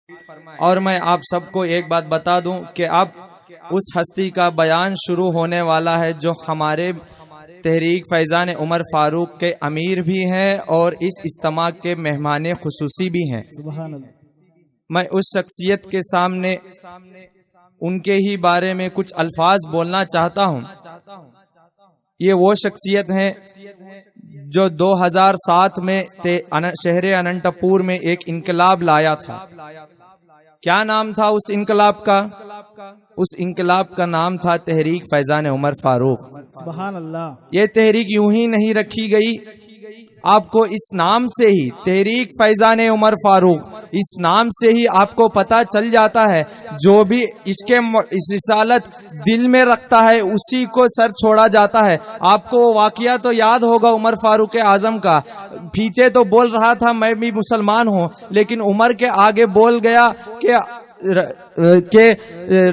اور میں آپ سب کو ایک بات بتا دوں کہ اب اس ہستی کا بیان شروع ہونے والا ہے جو ہمارے تحریک فیضان عمر فاروق کے امیر بھی ہیں اور اس اجتماع کے مہمان خصوصی بھی ہیں۔ سبحان اللہ۔ میں اس شخصیت کے سامنے ان کے ہی بارے میں کچھ الفاظ بولنا چاہتا ہوں۔ یہ وہ شخصیت ہیں جو 2007 میں شہر اننت پور میں ایک انقلاب لایا تھا۔ کیا نام تھا اس انقلاب کا؟ اس انقلاب کا نام تھا تحریک فیضان عمر فاروق۔ سبحان اللہ۔ یہ تحریک یوں ہی نہیں رکھی گئی، آپ کو اس نام سے ہی تحریک فیضان عمر فاروق اس نام سے ہی آپ کو پتا چل جاتا ہے، جو بھی اس رسالت دل میں رکھتا ہے اسی کو سر چھوڑا جاتا ہے۔ آپ کو واقعہ تو یاد ہوگا عمر فاروق اعظم کا، پیچھے تو بول رہا تھا میں بھی مسلمان ہوں، لیکن عمر کے آگے بول گیا کہ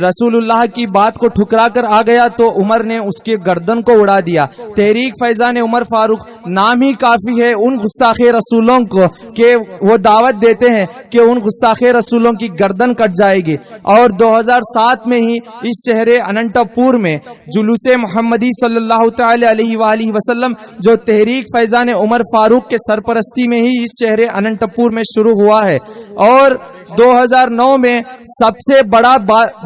رسول اللہ کی بات کو ٹھکرا کر آ گیا تو عمر نے اس کے گردن کو اڑا دیا۔ تحریک فیضان عمر فاروق نام ہی کافی ہے ان گستاخ رسولوں کو کہ وہ دعوت دیتے ہیں کہ ان گستاخ رسولوں کی گردن کٹ جائے گی۔ اور 2007 میں ہی اس شہر اننت پور میں جلوس محمدی صلی اللہ تعالی علیہ وآلہ وسلم جو تحریک فیضان عمر فاروق کے سرپرستی میں ہی اس شہر اننت پور میں شروع ہوا ہے، اور 2009 میں سب سے بڑا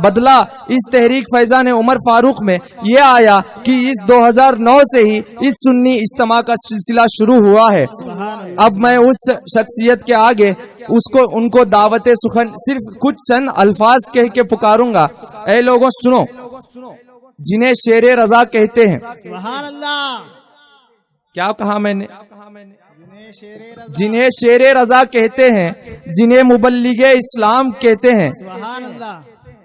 بدلہ اس تحریک فیضان عمر فاروق میں یہ آیا کہ اس 2009 سے ہی اس سنی اجتماع کا سلسلہ شروع ہوا ہے۔ اب میں اس شخصیت کے آگے ان کو دعوت سخن صرف کچھ چند الفاظ کہہ کے پکاروں گا۔ اے لوگوں سنو، جنہیں شیر رضا کہتے ہیں۔ سبحان اللہ۔ کیا کہا میں نے؟ جنہیں شیر رضا کہتے ہیں، جنہیں مبلغ اسلام کہتے ہیں۔ سبحان اللہ۔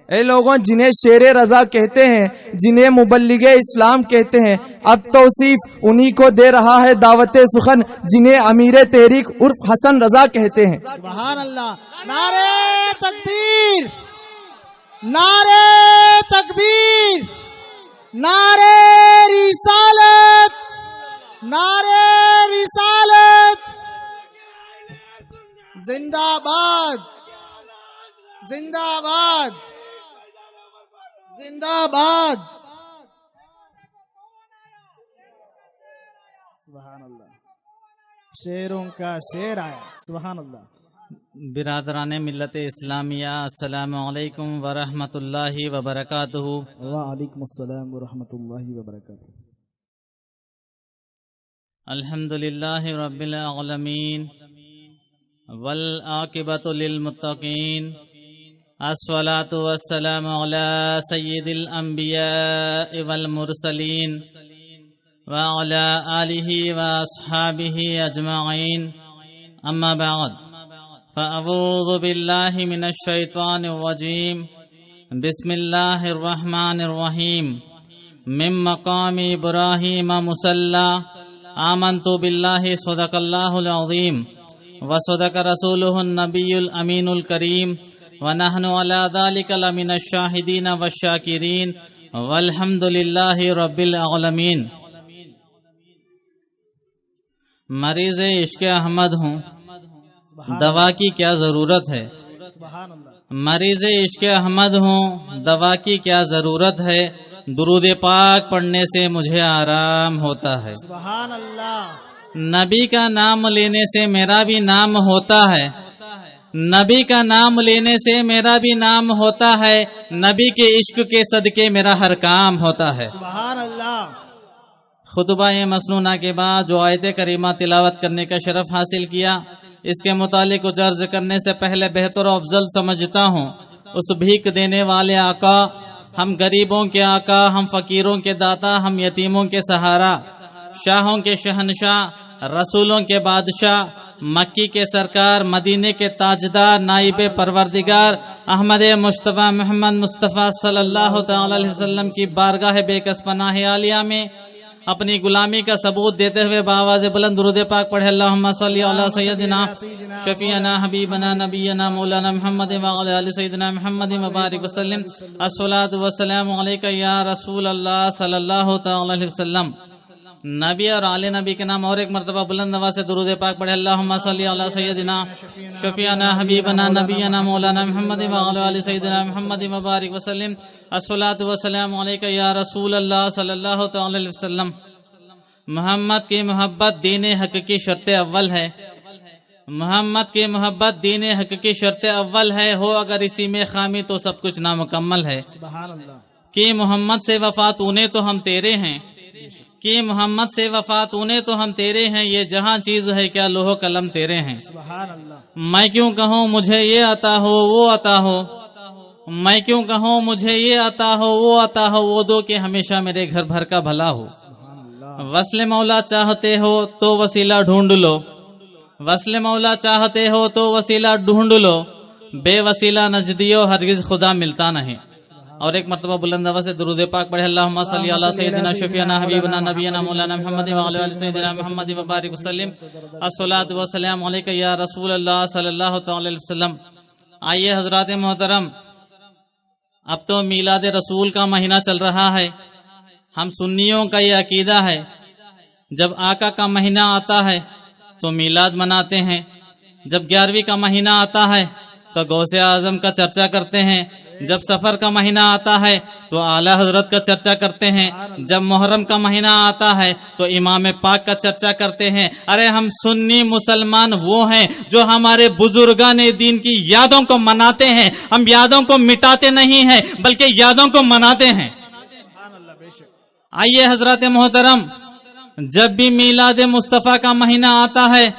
اے لوگوں، جنہیں شیر رضا کہتے ہیں، جنہیں مبلغ اسلام کہتے ہیں، اب توصیف انہی کو دے رہا ہے دعوت سخن جنہیں امیر تحریک عرف حسن رضا کہتے ہیں۔ سبحان اللہ۔ نعرہ تکبیر، نعرہ تکبیر، نعرہ رسالت، نعرہ رسالت، زندہ باد، زندہ باد، زندہ باد۔ سبحان اللہ۔ شیروں کا شیر آیا۔ سبحان اللہ۔ برادران ملت اسلامیہ، السلام علیکم ورحمۃ اللہ وبرکاتہ۔ وعلیکم السلام ورحمۃ اللہ وبرکاتہ۔ الحمد للہ رب العالمین والعاقبۃ للمتقین، الصلاۃ والسلام علی سید الانبیاء والمرسلین وعلی آلہ واصحابہ اجمعین، اما بعد فاعوذ باللہ من الشیطان الرجیم، بسم اللہ الرحمن الرحیم۔ من مقام ابراہیم مصلی، آمنت باللہ صدق اللہ العظیم وصدق رسولہ النبی الامین الکریم، ونحن علی ذلک لمن الشاہدین والشاکرین، والحمد للہ رب العالمین۔ مریض عشق احمد ہوں، دوا کی کیا ضرورت ہے؟ سبحان اللہ۔ مریض عشق احمد ہوں، دوا کی کیا ضرورت ہے؟ درود پاک پڑھنے سے مجھے آرام ہوتا ہے۔ سبحان اللہ۔ نبی کا نام لینے سے میرا بھی نام ہوتا ہے، نبی کا نام لینے سے میرا بھی نام ہوتا ہے، نبی کے عشق کے صدقے میرا ہر کام ہوتا ہے۔ سبحان اللہ۔ خطبہ مسنونہ کے بعد جو آیت کریمہ تلاوت کرنے کا شرف حاصل کیا، اس کے متعلق کچھ عرض کرنے سے پہلے بہتر و افضل سمجھتا ہوں اس بھیک دینے والے آقا، ہم غریبوں کے آقا، ہم فقیروں کے داتا، ہم یتیموں کے سہارا، شاہوں کے شہنشاہ، رسولوں کے بادشاہ، مکی کے سرکار، مدینے کے تاجدار، نائب پروردگار احمد مصطفیٰ محمد مصطفیٰ صلی اللہ تعالی علیہ وسلم کی بارگاہ بے کس پناہ عالیہ میں اپنی غلامی کا ثبوت دیتے ہوئے بآواز بلند درود پاک پڑھے، اللہم صلی علی سیدنا شفیعنا حبیبنا نبینا مولانا محمد وعلی آل سیدنا محمد مبارک وسلم، الصلاۃ والسلام علیک یا رسول اللہ صلی اللہ تعالی علیہ وسلم۔ नबी और आले नबी के नाम और एक मरतबा बुलंद आवाज से दुरूद पाक पढ़े। अल्लाहुम्मा सल्ली अला सय्यदिना शफीअना हबीबना नबीना मौलाना मुहम्मद व अला आलि सय्यदिना मुहम्मद व बारिक वसल्लम। अस्सलातु वस्सलामु अलैका या रसूल अल्लाह सल्लल्लाहु तआला अलैहि वसल्लम। मोहम्मद की मोहब्बत दीन हक की शर्त अव्वल है। मोहम्मद की मोहब्बत दीन हक की शर्त अव्वल है। हो अगर इसी में खामी तो सब कुछ नामुकम्मल है। सुभान अल्लाह। कि मोहम्मद से वफा तूने तो हम तेरे हैं। कि मोहम्मद से वफा तूने तो हम तेरे हैं। ये जहां चीज है क्या लोहो कलम तेरे हैं। सुभान अल्लाह। मैं क्यों कहूँ मुझे ये आता हो वो आता हो। मैं क्यों कहूँ मुझे ये आता हो वो आता हो। वो दो के हमेशा मेरे घर भर का भला हो। वस्ल मौला चाहते हो तो वसीला ढूंढ लो। वस्ल मौला चाहते हो तो वसीला ढूंढ लो। बेवसीला नजदियो हरगिज खुदा मिलता नहीं। और एक मरतबा बुलंद आवाज से दुरूद पाक पढ़े। अल्लाहुम्मा सल्ली अला सय्यदिना शफीअना हबीबना नबीना मौलाना मुहम्मद व अला आलि सय्यदिना मुहम्मद व बारिक वसल्लम। अस्सलातु वस्सलामु अलैका या रसूल अल्लाह सल्लल्लाहु तआला अलैहि वसल्लम। आइए हजरात मोहतरम, अब तो मीलाद रसूल का महीना चल रहा है। हम सुन्नियों का ये अकीदा है, जब आका का महीना आता है तो मीलाद मनाते हैं। जब 11वीं का महीना आता है तो गौसे आजम का चर्चा करते हैं। जब सफर का महीना आता है तो आला हजरत का चर्चा करते हैं। जब मुहर्रम का महीना आता है तो इमाम पाक का चर्चा करते हैं। अरे हम सुन्नी मुसलमान वो हैं जो हमारे बुजुर्गान दीन की यादों को मनाते हैं। हम यादों को मिटाते नहीं हैं बल्कि यादों को मनाते हैं। आइए हजरत मोहतरम, जब भी मीलाद मुस्तफ़ा का महीना आता है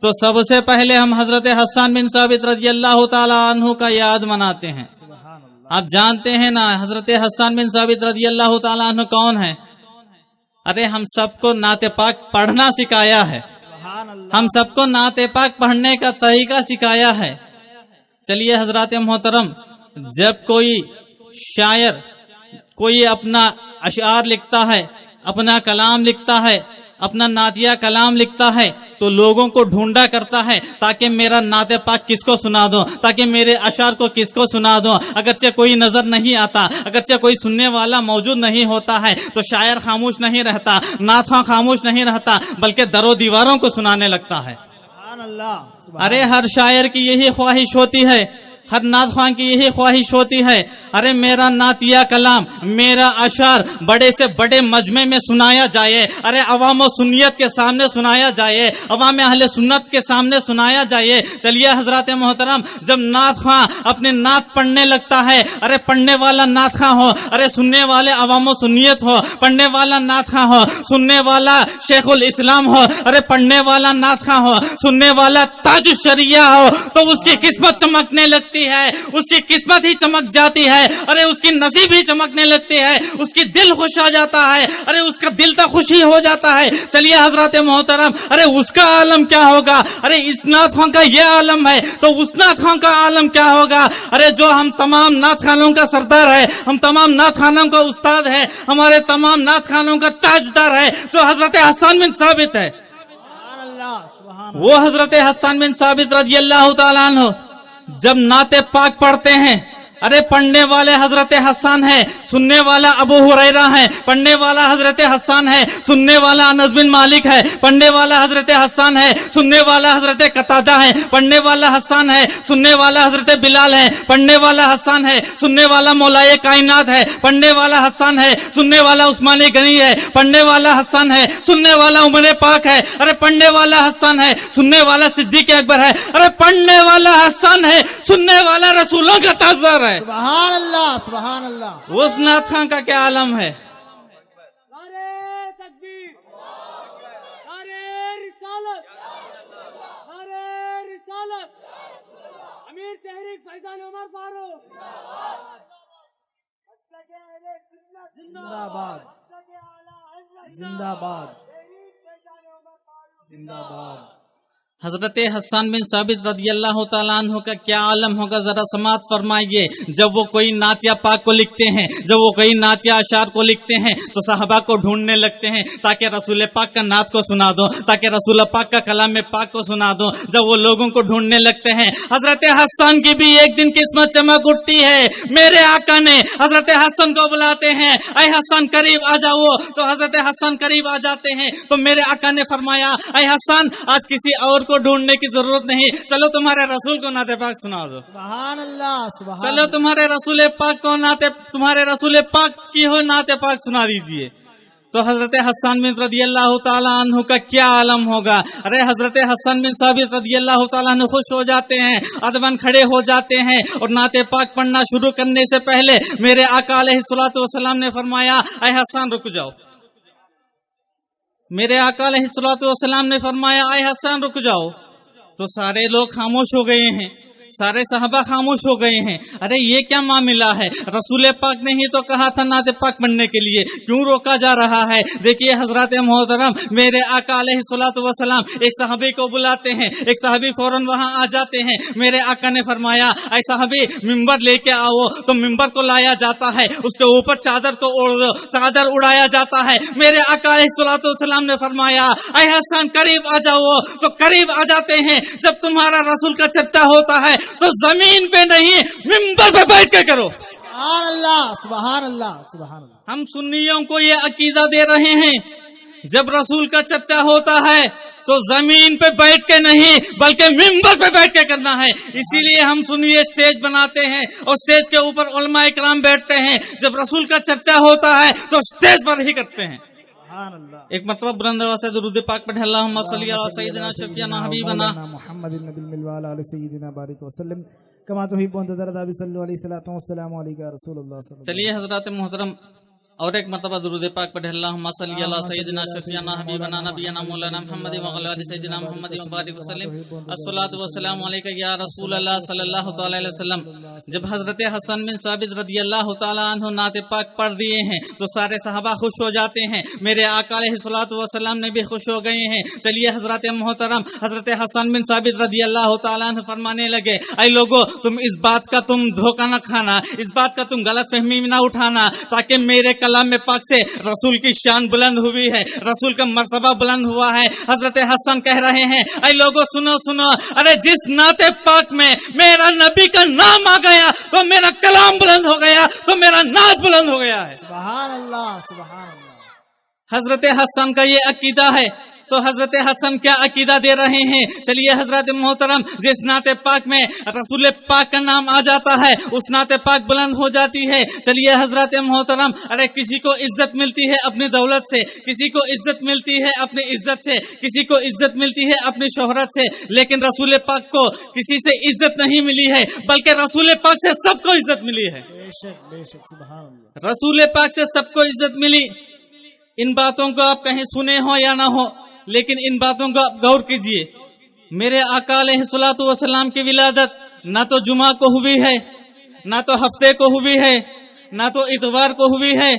तो सबसे पहले हम हजरत हसन बिन साबित रजी अल्लाह ताला अन्हु का याद मनाते हैं। आप जानते हैं ना हजरत हसन बिन साबित रजी अल्लाह ताला अन्हु कौन है। अरे हम सबको नाते पाक पढ़ना सिखाया है। हम सबको नाते पाक पढ़ने का तरीका सिखाया है। चलिए हजरत मोहतरम, जब कोई शायर कोई अपना अशार लिखता है, अपना कलाम लिखता है, अपना नातिया कलाम लिखता है तो लोगों को ढूंढा करता है ताकि मेरा नाते पाक किसको सुना दो, ताकि मेरे अशार को किसको सुना दो। अगरचे कोई नजर नहीं आता, अगरचे कोई सुनने वाला मौजूद नहीं होता है तो शायर खामोश नहीं रहता, नाथा खामोश नहीं रहता बल्कि दरो दीवारों को सुनाने लगता है। अरे हर शायर की यही ख्वाहिश होती है, हर नात ख्वां की यही ख्वाहिश होती है। अरे मेरा नातिया कलाम, मेरा अशार बड़े से बड़े मजमे में सुनाया जाए। अरे अवाम सुन्नियत के सामने सुनाया जाए, अवाम अहले सुन्नत के सामने सुनाया जाए। चलिए हजरत मोहतरम, जब नात ख्वां अपने नात पढ़ने लगता है, अरे पढ़ने वाला नात ख्वां हो, अरे सुनने वाले अवाम सुन्नियत हो, पढ़ने वाला नात ख्वां हो, सुनने वाला शेखुल इस्लाम हो, अरे पढ़ने वाला नात ख्वां हो, सुनने वाला ताजुश शरिया हो तो उसकी किस्मत चमकने लगती है, उसकी किस्मत ही चमक जाती है। अरे उसकी नसीब ही चमकने लगती है, उसकी दिल खुश हो जाता है। अरे उसका दिल तो खुशी हो जाता है। चलिए हजरत मोहतरम, अरे उसका आलम क्या होगा। अरे इस नात खां का ये आलम है तो उस नात खां का आलम क्या होगा। अरे जो हम तमाम नात खानों का सरदार है, हम तमाम नात खानों का उस्ताद है, हमारे तमाम नात खानों का ताजदार है जो हजरत हसन बिन साबित है। वो हजरत हसन बिन साबित रजी अल्लाह ताला अन्हु जब नाते पाक पढ़ते हैं, अरे पढ़ने वाले हजरत हसन है, सुनने वाला अबू हुरैरा है, पढ़ने वाला हजरत हसन है, सुनने वाला अनस बिन मालिक है, पढ़ने वाला हजरत हसन है, सुनने वाला हजरत कतादा है, पढ़ने वाला हसन है, सुनने वाला हजरत बिलाल है, पढ़ने वाला हसन है, सुनने वाला मौलाए कायनात है, पढ़ने वाला हसन है, सुनने वाला उस्मानी गनी है, पढ़ने वाला हसन है, सुनने वाला उमर पाक है, अरे पढ़ने वाला हसन है, सुनने वाला सिद्दीक अकबर है, अरे पढ़ने वाला हसन है, सुनने वाला रसूलों का ताजदार है। सुभान अल्लाह, सुभान अल्लाह। उस नात खां का क्या आलम है। नारे तकबीर, नारे रिसालत, नारे रिसालत, अमीर तहरीक फैजान उमर फारूक जिंदाबाद, जिंदाबाद, जिंदाबाद। हजरत हसन बिन साबित रदी अल्लाह तआला अन्हु का क्या आलम होगा, जरा समात फरमाइए। जब वो कोई नातिया पाक को लिखते हैं, जब वो कोई नातिया अशार को लिखते हैं, तो साहबा को ढूंढने लगते हैं ताकि रसूल पाक का नात को सुना दो, ताकि रसूल पाक का कलाम में पाक को सुना दो। जब वो लोगों को ढूंढने लगते हैं, हजरत हसन की भी एक दिन किस्मत चमक उठती है। मेरे आका ने हजरत हसन को बुलाते हैं, ऐ हसन करीब आ जाओ। तो हजरत हसन करीब आ जाते हैं, तो मेरे आका ने फरमाया, ऐ हसन आज किसी और को ढूंढने की जरूरत नहीं, चलो तुम्हारे रसूल को नाते पाक सुना दो। सुभान अल्लाह, सुभान चलो तुम्हारे रसूल पाक को तुम्हारे रसूल पाक की हो नाते पाक सुना दीजिए। तो हजरत हसन बिन रदी अल्लाह तआला अन्हु का क्या आलम होगा। अरे हजरत हसन बिन साबित रदी अल्लाह तआला अन्हु खुश हो जाते हैं, अदबन खड़े हो जाते हैं और नाते पाक पढ़ना शुरू करने से पहले मेरे आका अलैहिस्सलातु वस्सलाम ने फरमाया, ऐ हसन रुक जाओ। मेरे आका अलैहिस्सलातु वस्सलाम ने फरमाया, ऐ हसन रुक जाओ। तो सारे लोग खामोश हो गए हैं, सारे साहबा खामोश हो गए हैं। अरे ये क्या मामला है, रसूल पाक ने ही तो कहा था नाते पाक पढ़ने के लिए, क्यों रोका जा रहा है। देखिए हजरत मोहतरम मेरे आका अलैहिस्सलातु वस्सलाम एक साहबी को बुलाते हैं, एक साहबी फौरन वहां आ जाते हैं। मेरे आका ने फरमाया, ऐ साहबी मिंबर लेके आओ। तो मिंबर को लाया जाता है, उसके ऊपर चादर को ओढ़ दो, चादर उड़ाया जाता है। मेरे आका अलैहिस्सलातु वस्सलाम ने फरमाया, ऐ हसन करीब आ जाओ। तो करीब आ जाते हैं। जब तुम्हारा रसूल का चर्चा होता है तो जमीन पे नहीं मिंबर पे बैठ के करो। सुभान अल्लाह, सुभान अल्लाह, सुभान अल्लाह। हम सुन्नियों को ये अकीदा दे रहे हैं, जब रसूल का चर्चा होता है तो जमीन पे बैठ के नहीं बल्कि मिंबर पे बैठ के करना है। इसीलिए हम सुनिए स्टेज बनाते हैं और स्टेज के ऊपर उलमा इकराम बैठते हैं। जब रसूल का चर्चा होता है तो स्टेज पर ही करते हैं। सुभान अल्लाह। एक मतलब बुलंद आवाज़ से दुरूद पाक पढ़े, अल्लाहुम्मा सल्ली अला सय्यिदिना शफीअना हबीबना मुहम्मदिन नबिल मिलवाला अली सय्यिदिना बारिक वसल्लम कमा तुहिब्बुन तदरदा बिसल्लु अलैहि सलातु वस्सलामु अलैका रसूलुल्लाह सल्लल्लाहु। चलिए हजरत मोहतरम और एक मरतबा दुरूद पाक पढ़े, अल्लाहुम्मा सल्ली अला सय्यिदिना शफीअना हबीबना नबियना मौलाना मुहम्मद व अला आलि सय्यिदिना मुहम्मद व बारिक वसल्लम। अस्सलातु वस्सलामु अलैका या रसूल अल्लाह सल्लल्लाहु तआला अलैहि वसल्लम। जब हजरत हसन बिन साबित रदी अल्लाह तआला अन्हु नाते पाक पढ़ दिए हैं तो सारे सहाबा खुश हो जाते हैं। मेरे आका अलैहिस्सलातु वस्सलाम ने भी खुश हो गए हैं। चलिए हजरत मोहतरम हजरत हसन बिन साबित रदी अल्लाह तआला अन्हु फरमाने लगे, ऐ लोगो तुम इस बात का तुम धोखा न खाना, इस बात का तुम गलत फहमी न उठाना, ताकि मेरे कलाम में पाक से रसूल की शान बुलंद हुई है, रसूल का मर्तबा बुलंद हुआ है। हजरत हसन कह रहे हैं, ऐ लोगो सुनो सुनो, अरे जिस नाते पाक में मेरा नबी का नाम आ गया तो मेरा कलाम बुलंद हो गया, तो मेरा नात बुलंद हो गया है। सुभान अल्लाह, सुभान अल्लाह। हजरत हसन का ये अकीदा है। तो हजरत हसन क्या अकीदा दे रहे हैं। चलिए हजरत मोहतरम जिस नाते पाक में रसूल पाक का नाम आ जाता है उस नाते पाक बुलंद हो जाती है। चलिए हजरत मोहतरम, अरे किसी को इज्जत मिलती है अपनी दौलत से, किसी को इज्जत मिलती है अपनी इज्जत से, किसी को इज्जत मिलती है अपनी शोहरत से, लेकिन रसूल पाक को किसी से इज्जत नहीं मिली है, बल्कि रसूल पाक से सबको इज्जत मिली है। बेशक बेशक, सुभान अल्लाह। रसूल पाक से सबको इज्जत मिली। इन बातों को आप कहीं सुने हो या ना हो, लेकिन इन बातों को आप गौर कीजिए। मेरे आका अलैहिस्सलातु वस्सलाम की विलादत ना तो जुमा को हुई है, ना तो हफ्ते को हुई है, ना तो इतवार को हुई है,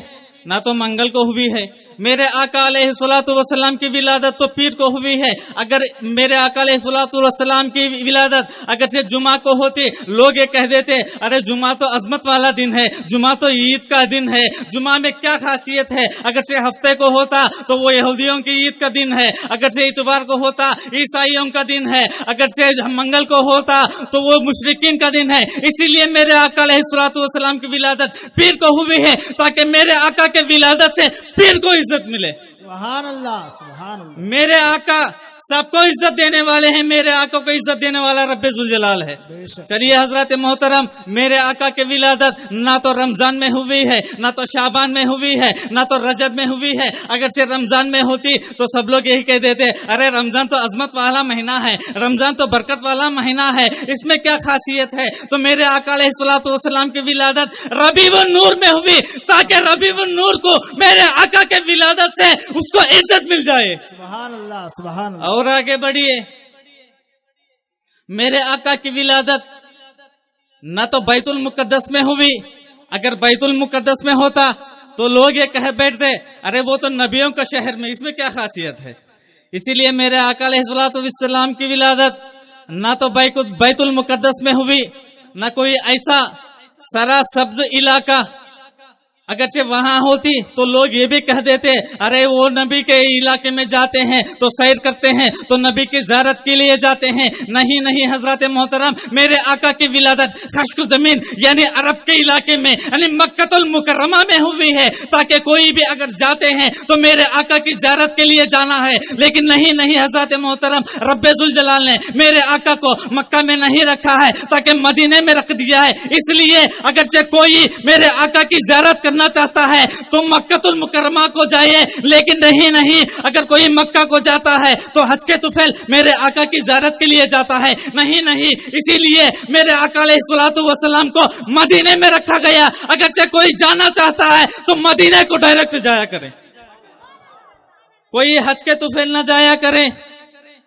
ना तो मंगल को हुई है। मेरे आका अलैहिस्सलातु वस्सलाम की विलादत तो पीर को हुई है। अगर मेरे आका अलैहिस्सलातु वस्सलाम की विलादत अगर से जुमा को होती, लोग ये कह देते, अरे जुमा तो अजमत वाला दिन है, जुमा तो ईद का दिन है, जुमा में क्या खासियत है। अगर से हफ्ते को होता तो वो यहूदियों की ईद का दिन है, अगर से इतवार को होता ईसाइयों का दिन है, अगर से मंगल को होता तो वो मुशरिकीन का दिन है। इसीलिए मेरे आका अलैहिस्सलातु वस्सलाम की विलादत पीर को हुई है, ताकि मेरे आका के विलादत से पीर को इज्जत मिले। सुभान अल्लाह, सुभान अल्लाह। मेरे आका सबको इज्जत देने वाले हैं, मेरे आका को इज्जत देने वाला रब्बे जुल जलाल है। चलिए हजरत मोहतरम, मेरे आका के विलादत ना तो रमजान में हुई है, ना तो शाबान में हुई है, ना तो रजब में हुई है। अगर से रमजान में होती तो सब लोग यही कह देते, अरे रमजान तो अजमत वाला महीना है, रमजान तो बरकत वाला महीना है, इसमें क्या खासियत है। तो मेरे आका अलैहिस्सलातु वस्सलाम की विलादत रबीउन नूर में हुई, ताकि रबीउन नूर को मेरे आका के विलादत से उसको इज्जत मिल जाए। सुभान अल्लाह, सुभान अल्लाह। और आगे बढ़िए, मेरे आका की विलादत न तो बैतुल मुकद्दस में हुई। अगर बैतुल मुकद्दस में होता तो लोग ये कह बैठते, अरे वो तो नबियों का शहर में, इसमें क्या खासियत है। इसीलिए मेरे आका अलैहिस्सलाम की विलादत ना तो बैतुल मुकद्दस में हुई, ना कोई ऐसा सरा सब्ज इलाका, अगरचे वहां होती तो लोग ये भी कह देते अरे वो नबी के इलाके में जाते हैं तो सैर करते हैं तो नबी की ज़ियारत के लिए जाते हैं। नहीं नहीं हजरत मोहतरम, मेरे आका की विलादत खश्क जमीन यानी अरब के इलाके में यानी मक्कतुल मुकर्रमा में हुई है, ताकि कोई भी अगर जाते हैं तो मेरे आका की ज़ियारत के लिए जाना है। लेकिन नहीं नहीं हजरत मोहतरम, रब्बे जुल जलाल ने मेरे आका को मक्का में नहीं रखा है ताकि मदीने में रख दिया है। इसलिए अगरचे कोई मेरे आका की ज़ियारत करना चाहता है तो मक्कतुल मुकर्रमा को जाइए, लेकिन नहीं नहीं अगर कोई मक्का को जाता है तो हज के तुफैल मेरे आका की ज़ियारत के लिए जाता है। नहीं नहीं, इसीलिए मेरे आका अलैहिस्सलातु वस्सलाम को मदीने में रखा गया। अगर कोई जाना चाहता है तो मदीने को डायरेक्ट जाया करे, कोई हज के तुफैल न जाया करे।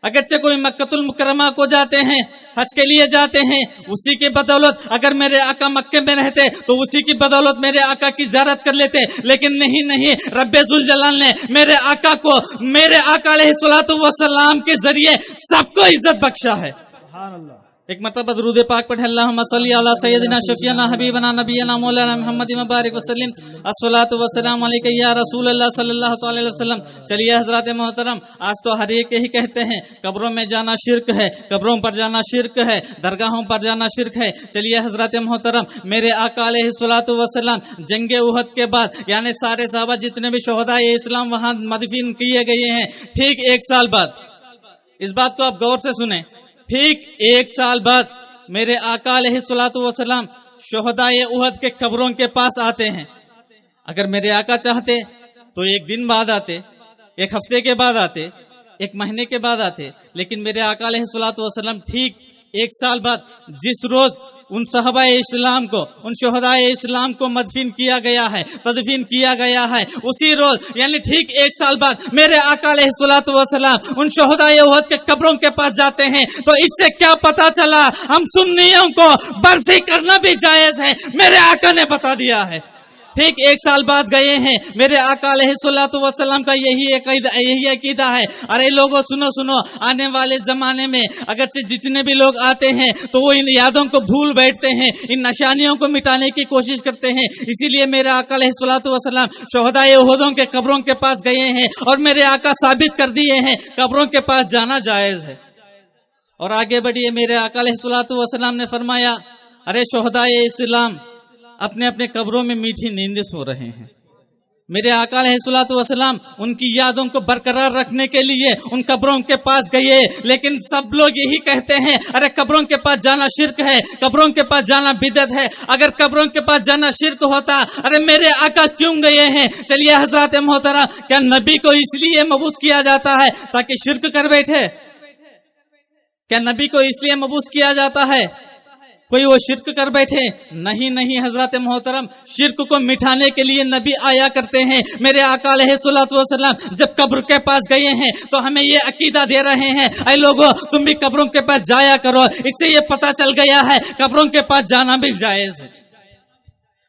अगरचे कोई मक्कतुल मुकर्रमा को जाते हैं, हज के लिए जाते हैं, उसी की बदौलत अगर मेरे आका मक्के में रहते तो उसी की बदौलत मेरे आका की ज़ियारत कर लेते। लेकिन नहीं नहीं, रब्बे जुल जलाल ने मेरे आका को मेरे आका अलैहिस्सलातु वस्सलाम के जरिए सबको इज्जत बख्शा है। सुभान अल्लाह। एक मरतबा दुरूद पाक पढ़े, अल्लाहुम्मा सल्ली अला सय्यदिना शफीना हबीबना नबीना मौलाना मुहम्मद मुबारक वसल्लम अस्सलातु वस्सलामु अलैका या रसूल अल्लाह सल्लल्लाहु अलैहि वसल्लम। चलिए हजरत मोहतरम, आज तो हर एक ही कहते हैं कब्रों में जाना शिर्क है, कब्रों पर जाना शिर्क है, दरगाहों पर जाना शिर्क है। चलिए हजरत मोहतरम, मेरे आका अलैहिस्सलातु वस्सलाम जंगे उहद के बाद यानी सारे सहाबा जितने भी शोहदाए इस्लाम वहां मदफीन किए गए हैं, ठीक 1 साल बाद, इस बात को आप गौर से सुने, ठीक 1 साल बाद मेरे आका अलैहिस्सलातु वस्सलाम शोहदाए उहद के कब्रों के पास आते हैं। अगर मेरे आका चाहते तो 1 दिन बाद आते, 1 हफ्ते के बाद आते, 1 महीने के बाद आते, लेकिन मेरे आका अलैहिस्सलातु वस्सलाम ठीक 1 साल बाद जिस रोज उन सहाबाए इस्लाम को, उन शोहदाए इस्लाम को मदफीन किया गया है, तदफीन किया गया है, उसी रोज यानी ठीक 1 साल बाद मेरे आका अलैहिस्सलातु वस्सलाम उन शोहदाए उहद के कब्रों के पास जाते हैं। तो इससे क्या पता चला, हम सुन्नियों को बरसी करना भी जायज है, मेरे आका ने बता दिया है। ठीक 1 साल बाद गए हैं, मेरे आका अलैहिस्सलातु वस्सलाम का यही अकीदा है। अरे लोगों सुनो सुनो, आने वाले जमाने में अगर से जितने भी लोग आते हैं तो वो इन यादों को भूल बैठते हैं, इन निशानियों को मिटाने की कोशिश करते हैं। इसीलिए मेरे आका अलैहिस्सलातु वस्सलाम शोहदाए उहद के कब्रों के पास गए हैं और मेरे आका साबित कर दिए हैं कब्रों के पास जाना जायज है। और आगे बढ़िए, मेरे आका अलैहिस्सलातु वस्सलाम ने फरमाया, अरे शोहदाए इस्लाम अपने अपने कब्रों में मीठी नींदें सो रहे हैं। मेरे आका अलैहिस्सलातु वस्सलाम उनकी यादों को बरकरार रखने के लिए उन कब्रों के पास गए, लेकिन सब लोग यही कहते हैं अरे कब्रों के पास जाना शिर्क है, कब्रों के पास जाना बिदअत है। अगर कब्रों के पास जाना शिर्क होता, अरे मेरे आका क्यों गए हैं? चलिए हजरत मोहतरम, क्या नबी को इसलिए मबूस किया जाता है ताकि शिर्क कर बैठे? क्या नबी को इसलिए मबूस किया जाता है कोई वो शिर्क कर बैठे? नहीं नहीं हजरत मोहतरम, शिर्क को मिटाने के लिए नबी आया करते हैं। मेरे आका अलैहिस्सलातु वस्सलाम जब कब्र के पास गए हैं तो हमें ये अकीदा दे रहे हैं, ऐ लोगों तुम भी कब्रों के पास जाया करो। इससे ये पता चल गया है कब्रों के पास जाना भी जायज है।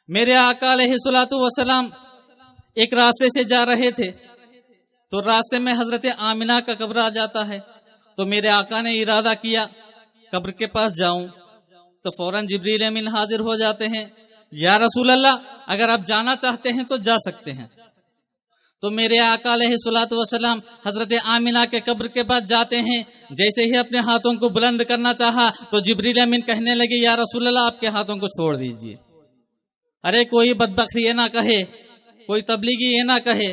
मेरे आका अलैहिस्सलातु वस्सलाम एक रास्ते से जा रहे थे तो रास्ते में हजरत आमिना का कब्र आ जाता है। तो मेरे आका ने इरादा किया कब्र के पास जाऊं, तो फौरन जिब्रील अमीन हाजिर हो जाते हैं, या रसूल अल्लाह अगर आप जाना चाहते हैं तो जा सकते हैं। तो मेरे आका अलैहिस्सलातु वस्सलाम हजरत आमिना के कब्र के पास जाते हैं। जैसे ही अपने हाथों को बुलंद करना चाहा तो जिब्रील अमीन कहने लगे, या रसूल अल्लाह आपके हाथों को छोड़ दीजिए। अरे कोई बदबख्त ये ना कहे, कोई तबलीगी ये ना कहे,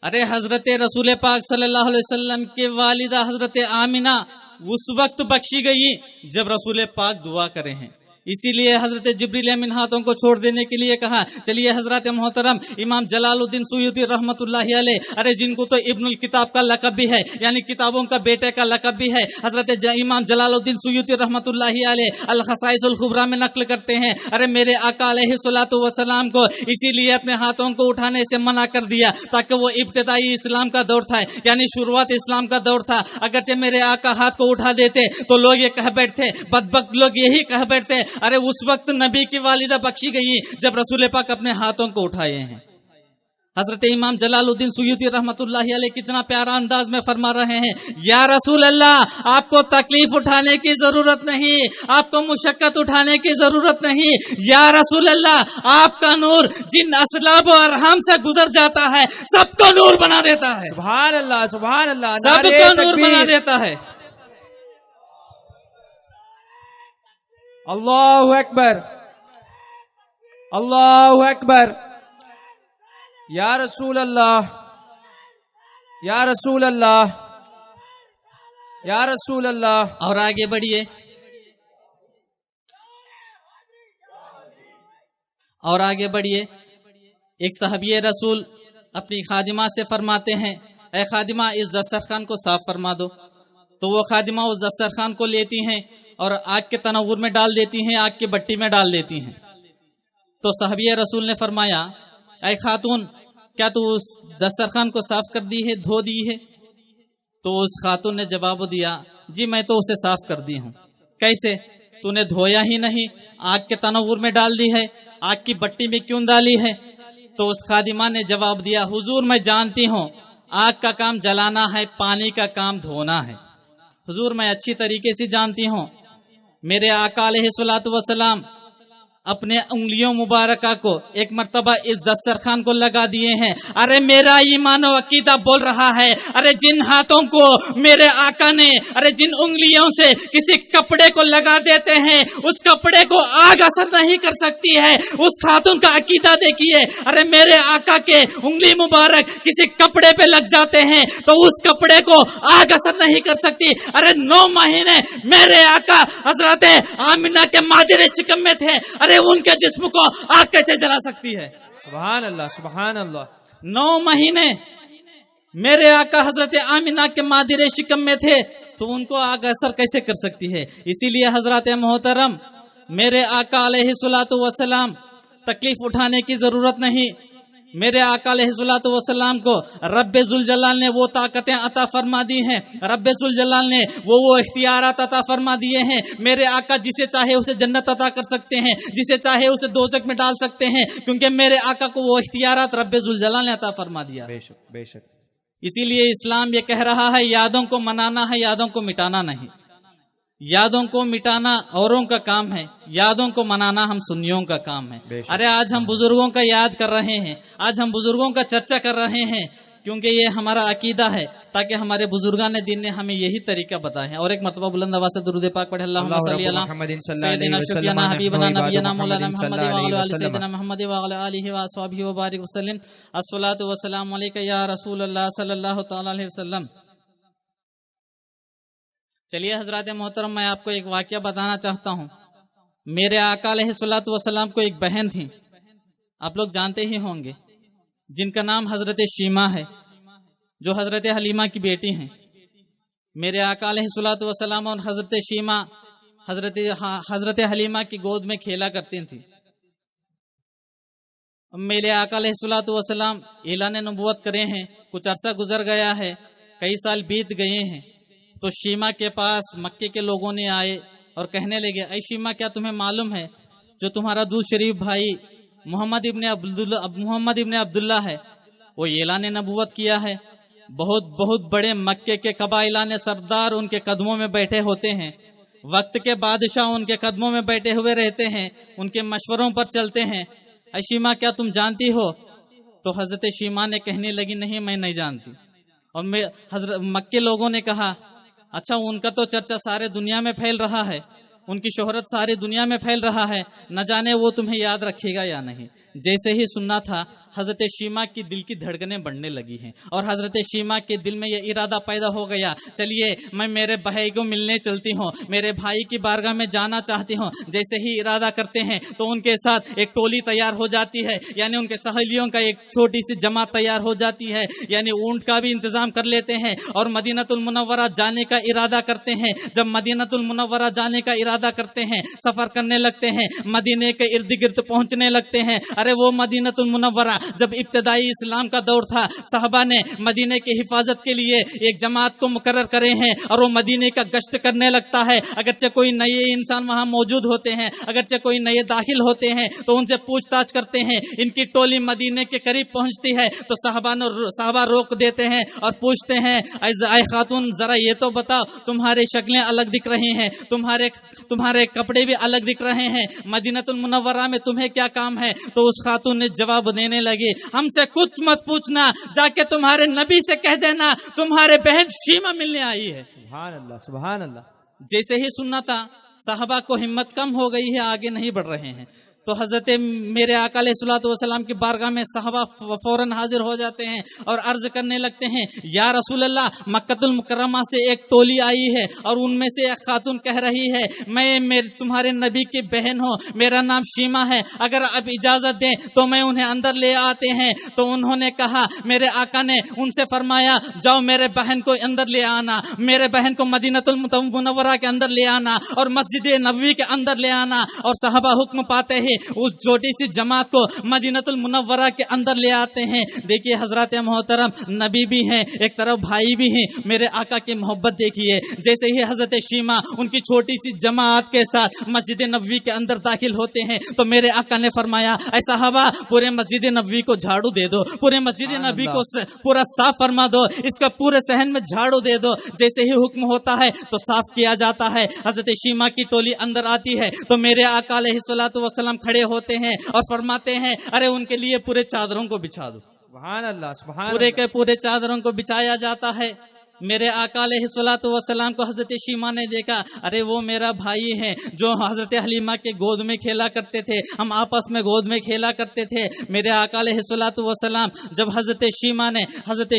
अरे हजरत रसूल पाक सल्लल्लाहु अलैहि वसल्लम के वालिदा हजरत आमिना उस वक्त बख्शी गई जब रसूल पाक दुआ करे हैं। इसीलिए हजरत जिब्रील अमीन हाथों को छोड़ देने के लिए कहा। चलिए हजरत मोहतरम इमाम जलालुद्दीन सुयूती रहमतुल्लाहि अलैह, अरे जिनको तो इब्नुल किताब का लक़ब भी है, यानी किताबों का बेटे का लक़ब भी है, हजरत इमाम जलालुद्दीन सुयूती रहमतुल्लाहि अलैह अल खसाइसुल कुबरा में नकल करते हैं, अरे मेरे आका अलैहिस्सलातु वस्सलाम को इसीलिए अपने हाथों को उठाने से मना कर दिया ताकि वो इब्तिदाई इस्लाम का दौर था, यानी शुरुआत इस्लाम का दौर था। अगरचे मेरे आका हाथ को उठा देते तो लोग ये कह बैठते, बदबख्त लोग यही कह बैठते, अरे उस वक्त नबी की वालिदा बख्शी गई जब रसूल पाक अपने हाथों को उठाए हैं। हजरत इमाम जलालुद्दीन सुयूती रहमतुल्लाहि अलैह कितना प्यारा अंदाज में फरमा रहे हैं, या रसूल अल्लाह, आपको तकलीफ उठाने की जरूरत नहीं, आपको मुशक्कत उठाने की जरूरत नहीं। या रसूल अल्लाह, आपका नूर जिन असलाब और अरहम से गुजर जाता है सबको नूर बना देता है, सुभान अल्लाह, सुभान अल्लाह, सबको नूर बना देता है। अल्लाहु अकबर, अल्लाहु अकबर। या रसूल अल्लाह, या रसूल अल्लाह, या रसूल अल्लाह। और आगे बढ़िए, और आगे बढ़िए। एक सहाबी रसूल अपनी खादिमा से फरमाते हैं, ऐ खादिमा, इस दस्तरखान को साफ फरमा दो। तो वो खादिमा उस दस्तरखान को लेती हैं और आग के तनव्वुर में डाल देती हैं, आग की भट्टी में डाल देती हैं। तो सहाबी रसूल ने फरमाया, ऐ खातून, क्या तू उस दस्तरखान को साफ कर दी है, धो दी है? तो उस खातून ने जवाब दिया, जी मैं तो उसे साफ कर दी हूँ। कैसे? तूने धोया ही नहीं, आग के तनव्वुर में डाल दी है, आग की भट्टी में क्यों डाली है? तो उस खादिमा ने जवाब दिया, हुजूर मैं जानती हूँ आग का काम जलाना है, पानी का काम धोना है। हुजूर मैं अच्छी तरीके से जानती हूँ। मेरे आका अलैहिस्सलातु वस्सलाम अपने उंगलियों मुबारका को एक मर्तबा इस दस्तरखान को लगा दिए हैं। अरे मेरा ईमान और अकीदा बोल रहा है, अरे जिन हाथों को मेरे आका ने, अरे जिन उंगलियों से किसी कपड़े को लगा देते हैं, उस कपड़े को आग असर नहीं कर सकती है। उस खातून का अकीदा देखिए, अरे मेरे आका के उंगली मुबारक किसी कपड़े पे लग जाते हैं तो उस कपड़े को आग असर नहीं कर सकती। अरे 9 महीने मेरे आका हजरत आमिना के मादिर शिकम में थे, अरे उनके जिस्म को आग कैसे जला सकती है? सुभान अल्लाह, सुभान अल्लाह। 9 महीने मेरे आका हजरत आमिना के मादिर शिकम में थे तो उनको आग असर कैसे कर सकती है? इसीलिए हजरत मोहतरम, मेरे आका अलैहिस्सलातु वस्सलाम तकलीफ उठाने की जरूरत नहीं। मेरे आका अलैहिस्सलातु वस्सलाम को रब्बे जुल जलाल ने वो ताकतें अता फरमा दी हैं, रब्बे जुल जलाल ने वो इख्तियारात अता फरमा दिए हैं। मेरे आका जिसे चाहे उसे जन्नत अता कर सकते हैं, जिसे चाहे उसे दोज़ख में डाल सकते हैं, क्योंकि मेरे आका को वो इख्तियारात रब्बे जुल जलाल ने अता फरमा दिया। बेशक, बेशक। इसीलिए इस्लाम ये कह रहा है, यादों को मनाना है, यादों को मिटाना नहीं। यादों को मिटाना औरों का काम है, यादों को मनाना हम सुन्नियों का काम है। अरे आज हम बुजुर्गों का याद कर रहे हैं, आज हम बुजुर्गों का चर्चा कर रहे हैं, क्योंकि ये हमारा अकीदा है, ताकि हमारे बुजुर्गान दिन ने हमें यही तरीका बताया है। और एक मरतबा बुलंद आवाज़ से दुरूद पाक पढ़े, अल्लाहुम्मा सल्ली अला सय्यिदिना शफीअना हबीबना नबियना मौलाना मुहम्मद व अला आलि सय्यिदिना मुहम्मद व अला आलिहि व अस्हाबिहि व बारिक वसल्लम। अस्सलातु वस्सलामु अलैका या रसूल अल्लाह सल्लल्लाहु तआला अलैहि वसल्लम। चलिए हजरात मोहतरम, मैं आपको एक वाकया बताना चाहता हूँ। मेरे आका अलैहिस्सलातु वस्सलाम को एक बहन थी, आप लोग जानते ही होंगे, जिनका नाम हजरत शीमा है, जो हजरत हलीमा की बेटी हैं। मेरे आका अलैहिस्सलातु वस्सलाम और हजरत शीमा हजरत हलीमा की गोद में खेला करती थी। मेरे आका अलैहिस्सलातु वस्सलाम ऐलान नबुव्वत करे हैं, कुछ अरसा गुजर गया है, कई साल बीत गए हैं। तो शीमा के पास मक्के के लोगों ने आए और कहने लगे, ऐ शीमा, क्या तुम्हें मालूम है जो तुम्हारा दूध शरीफ भाई मोहम्मद इब्ने अब्दुल्ला है, वो ऐलान नबुव्वत किया है। बहुत बहुत बड़े मक्के के कबाइलाने सरदार उनके कदमों में बैठे होते हैं, वक्त के बादशाह उनके कदमों में बैठे हुए रहते हैं, उनके मशवरों पर चलते हैं। ऐ शीमा, क्या तुम जानती हो? तो हजरत शीमा ने कहने लगी, नहीं मैं नहीं जानती। और मक्के लोगों ने कहा, अच्छा उनका तो चर्चा सारे दुनिया में फैल रहा है, उनकी शोहरत सारी दुनिया में फैल रहा है, न जाने वो तुम्हें याद रखेगा या नहीं। जैसे ही सुनना था, हजरत शीमा की दिल की धड़कनें बढ़ने लगी हैं और हजरत शीमा के दिल में यह इरादा पैदा हो गया, चलिए मैं मेरे भाई को मिलने चलती हूँ, मेरे भाई की बारगाह में जाना चाहती हूँ। जैसे ही इरादा करते हैं तो उनके साथ एक टोली तैयार हो जाती है, यानी उनके सहेलियों का एक छोटी सी जमात तैयार हो जाती है, यानी ऊंट का भी इंतजाम कर लेते हैं और मदीनतुल मुनव्वरा जाने का इरादा करते हैं। जब मदीनतुल मुनव्वरा जाने का इरादा करते हैं, सफर करने लगते हैं, मदीने के इर्द गिर्द पहुंचने लगते हैं। अरे वो मदीनतुल मुनव्वरा जब इब्तदाई इस्लाम का दौर था, साहबा ने मदीने की हिफाजत के लिए एक जमात को मुकर्रर करे हैं और वो मदीने का गश्त करने लगता है। अगरचे कोई नए इंसान वहाँ मौजूद होते हैं, अगरचे कोई नए दाखिल होते हैं तो उनसे पूछताछ करते हैं। इनकी टोली मदीने के करीब पहुंचती है तो साहबा रोक देते हैं और पूछते हैं, आए खातून जरा ये तो बताओ, तुम्हारी शक्लें अलग दिख रही हैं, तुम्हारे कपड़े भी अलग दिख रहे हैं, मदीनतुल मुनव्वरा में तुम्हें क्या काम है? तो उस खातून ने जवाब देने लगी, हमसे कुछ मत पूछना, जाके तुम्हारे नबी से कह देना तुम्हारे बहन शीमा मिलने आई है। सुभान अल्लाह, सुभान अल्लाह। जैसे ही सुनना था साहबा को हिम्मत कम हो गई है, आगे नहीं बढ़ रहे हैं। तो हजरत मेरे आका अलैहिस्सलातु वस्सलाम की बारगाह में साहबा फौरन हाजिर हो जाते हैं और अर्ज करने लगते हैं, या रसूल अल्लाह, मक्कतुल मुकर्रमा से एक टोली आई है और उनमें से एक खातून कह रही है मैं तुम्हारे नबी की बहन हूँ, मेरा नाम शीमा है, अगर आप इजाजत दें तो मैं उन्हें अंदर ले आते हैं। तो उन्होंने कहा, मेरे आका ने उनसे फरमाया, जाओ मेरे बहन को अंदर ले आना, मेरे बहन को मदीनतुल मुनव्वरा के अंदर ले आना और मस्जिद नबवी के अंदर ले आना। और साहबा हुक्म पाते हैं उस छोटी सी जमात को मदीनतुल मुनव्वरा के अंदर ले आते हैं। देखिए हजरत मोहतरम, नबी भी हैं, एक तरफ भाई भी हैं, मेरे आका की मोहब्बत देखिए। जैसे ही हजरत शीमा उनकी छोटी सी जमात के साथ मस्जिद नबवी के अंदर दाखिल होते हैं तो मेरे आका ने फरमाया, ऐ साहबा, पूरे मस्जिद नबवी को झाड़ू दे दो, पूरे मस्जिद नबवी को पूरा साफ फरमा दो, इसका पूरे सहन में झाड़ू दे दो। जैसे ही हुक्म होता है तो साफ किया जाता है। हजरत शीमा की टोली अंदर आती है तो मेरे आका अलैहिस्सलातु वस्सलाम खड़े होते हैं और फरमाते हैं, अरे उनके लिए पूरे चादरों को बिछा दो। सुभान अल्लाह, सुभान पूरे के पूरे चादरों को बिछाया जाता है। मेरे आका अलैहिस्सलातु वस्सलाम को हजरत शीमा ने देखा, अरे वो मेरा भाई है जो हजरत हलीमा के गोद में खेला करते थे, हम आपस में गोद में खेला करते थे। मेरे आका अलैहिस्सलातु वस्सलाम जब हजरत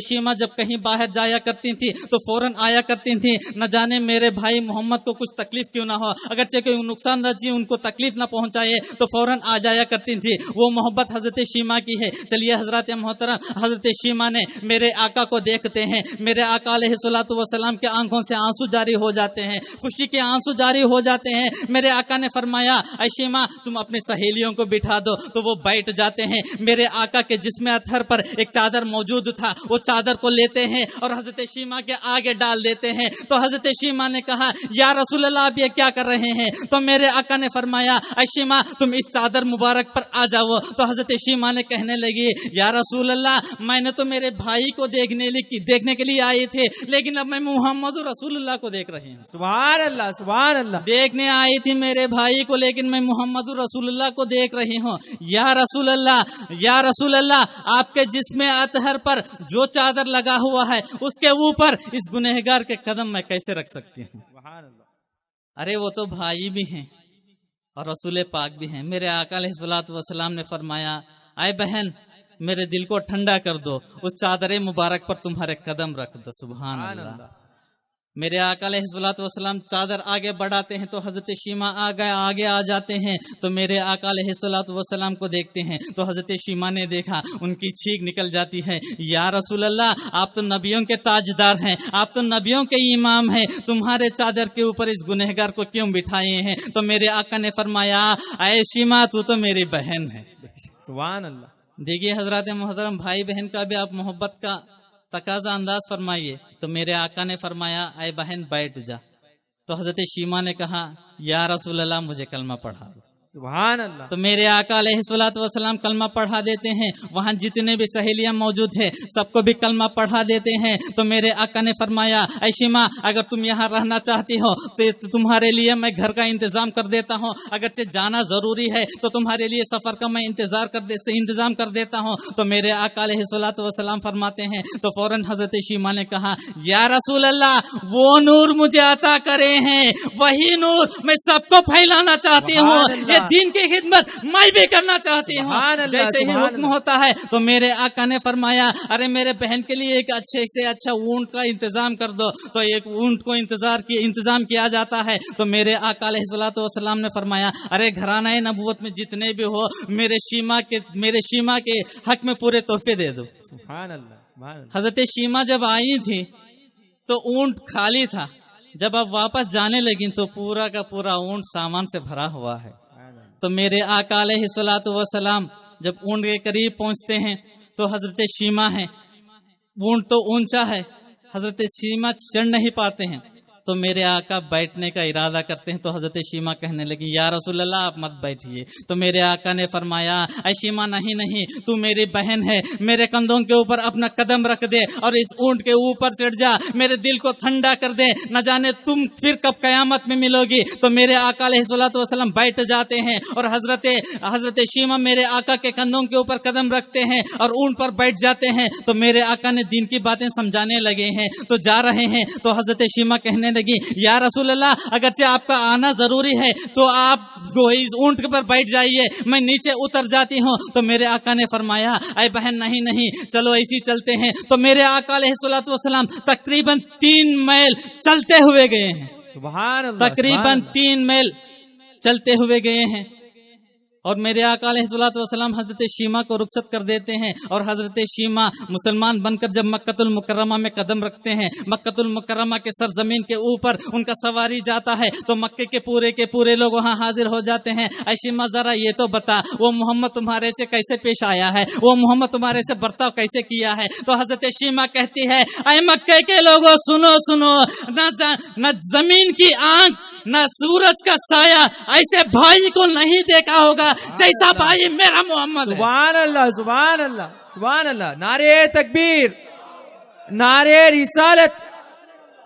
शीमा जब कहीं बाहर जाया करती थी तो फौरन आया करती थी, न जाने मेरे भाई मोहम्मद को कुछ तकलीफ क्यों ना हो, अगरचे कोई नुकसान रची उनको तकलीफ ना पहुंचाए तो फौरन आ जाया करती थी। वो मोहब्बत हजरत शीमा की है। चलिए हजरत मोहतरम, हजरत शीमा ने मेरे आका को देखते हैं, मेरे आका अलैहिस्सलातु वस्सलाम के आंखों से आंसू जारी हो जाते हैं, खुशी के आंसू जारी हो जाते हैं। मेरे आका ने फरमाया, ऐ शीमा, तुम अपनी सहेलियों को बिठा दो। तो वो बैठ जाते हैं। मेरे आका के जिस्म अतहर पर एक चादर मौजूद था, वो चादर को लेते हैं और हजरत शीमा के आगे डाल देते हैं। तो हजरत शीमा ने कहा, या रसूल अल्लाह, आप ये क्या कर रहे हैं? तो मेरे आका ने फरमाया, ऐ शीमा, तुम इस चादर मुबारक पर आ जाओ। तो हजरत शीमा ने कहने लगी, या रसूल अल्लाह, मैंने तो मेरे भाई को देखने के लिए आए थे, लेकिन अब मैं मोहम्मद रसूलुल्लाह को देख रही हूँ। सुभान अल्लाह, सुभान अल्लाह। देखने आई थी मेरे भाई को, लेकिन मैं मोहम्मद रसूलुल्लाह को देख रही हूँ। या रसूल अल्लाह, आपके जिस्म अतहर पर जो चादर लगा हुआ है उसके ऊपर इस गुनहगार के कदम मैं कैसे रख सकती हूँ? सुभान अल्लाह। अरे वो तो भाई भी हैं और रसूल पाक भी हैं। मेरे आका अलैहिस्सलातु वस्सलाम ने फरमाया, आए बहन, मेरे दिल को ठंडा कर दो, उस चादर मुबारक पर तुम्हारे कदम रख दो। सुभान अल्लाह। मेरे आका अलैहिस्सलातु वस्सलाम चादर आगे बढ़ाते हैं तो हजरत शीमा आगे आ जाते हैं। तो मेरे आका अलैहिस्सलातु वस्सलाम को देखते हैं तो हजरत शीमा ने देखा, उनकी चीख निकल जाती है, या रसूल अल्लाह, आप तो नबियों के ताजदार हैं, आप तो नबियों के इमाम हैं, तुम्हारे चादर के ऊपर इस गुनहगार को क्यों बिठाए हैं? तो मेरे आका ने फरमाया, ऐ शीमा, तू तो मेरी बहन है। सुभान अल्लाह। देखिए हजरत मोहतरम, भाई बहन का भी आप मोहब्बत का तकाजा अंदाज फरमाइए। तो मेरे आका ने फरमाया, ऐ बहन बैठ जा। तो हजरत शीमा ने कहा, या रसूल अल्लाह, मुझे कलमा पढ़ा दो। सुभान अल्लाह। तो मेरे आका अलैहिस्सलातु वस्सलाम कलमा पढ़ा देते हैं। वहाँ जितने भी सहेलियां मौजूद है सबको भी कलमा पढ़ा देते हैं। तो मेरे आका ने फरमाया, ऐ शीमा, अगर तुम यहाँ रहना चाहती हो तो तुम्हारे लिए मैं घर का इंतजाम कर देता हूँ, अगरचे जाना जरूरी है तो तुम्हारे लिए सफर का मैं इंतजाम कर देता हूँ। तो मेरे आका अलैहिस्सलातु वस्सलाम फरमाते हैं, तो फौरन हजरत शीमा ने कहा, या रसूल अल्लाह, वो नूर मुझे अता करे हैं, वही नूर मैं सबको फैलाना चाहती हूँ, दीन की खिदमत मैं भी करना चाहती हूँ। जैसे ही हुक्म होता है तो मेरे आका ने फरमाया, अरे मेरे बहन के लिए एक अच्छे से अच्छा ऊंट का इंतजाम कर दो। तो एक ऊंट को इंतजाम किया जाता है। तो मेरे आका अलैहिस्सलातु वस्सलाम ने फरमाया, अरे घराना नबूवत में जितने भी हो मेरे शीमा के हक में पूरे तोहफे दे दो। सुभान अल्लाह। हजरत शीमा जब आई थी तो ऊंट खाली था, जब अब वापस जाने लगी तो पूरा का पूरा ऊंट सामान से भरा हुआ है। तो मेरे आका अलैहिस्सलातु वस्सलाम जब ऊंट के करीब पहुंचते हैं तो हजरत शीमा है, ऊंट तो ऊंचा है, हजरत शीमा चढ़ नहीं पाते हैं, तो मेरे आका बैठने का इरादा करते हैं। तो हजरत शीमा कहने लगी या रसूल अल्लाह आप मत बैठिए। तो मेरे आका ने फरमाया ऐ शीमा नहीं नहीं, तू मेरी बहन है, मेरे कंधों के ऊपर अपना कदम रख दे और इस ऊंट के ऊपर चढ़ जा, मेरे दिल को ठंडा कर दे, न जाने तुम फिर कब कयामत में मिलोगी। तो मेरे आका अलैहिस्सलातु वस्सलाम बैठ जाते हैं और हजरत शीमा मेरे आका के कंधों के ऊपर कदम रखते हैं और ऊंट पर बैठ जाते हैं। तो मेरे आका ने दीन की बातें समझाने लगे हैं, तो जा रहे हैं। तो हजरत शीमा कहने लगी या रसूल अल्लाह अगरचे आपका आना जरूरी है तो आप इस ऊंट पर बैठ जाइए, मैं नीचे उतर जाती हूँ। तो मेरे आका ने फरमाया ऐ बहन नहीं नहीं, चलो ऐसी चलते हैं। तो मेरे आका अलैहिस्सलातु वस्सलाम तकरीबन 3 मील चलते हुए गए हैं, सुभान अल्लाह, तकरीबन 3 मील चलते हुए गए हैं। और मेरे आका अलैहिस्सलातु वस्सलाम हजरत शीमा को रुखसत कर देते हैं और हजरत शीमा मुसलमान बनकर जब मक्कतुल मुकर्रमा में कदम रखते हैं, मक्कतुल मुकर्रमा के सरजमीन के ऊपर उनका सवारी जाता है, तो मक्के के पूरे लोग वहाँ हाजिर हो जाते हैं। ऐ शीमा जरा ये तो बता वो मोहम्मद तुम्हारे से कैसे पेश आया है, वो मोहम्मद तुम्हारे से बर्ताव कैसे किया है। तो हजरत शीमा कहती है ऐ मक्के के लोगों सुनो सुनो, न जमीन की आंख न सूरज का साया ऐसे भाई को नहीं देखा होगा जैसा भाई मेरा मोहम्मद है। सुभान अल्लाह, सुभान अल्लाह, सुभान अल्लाह। नारे तकबीर, नारे रिसालत,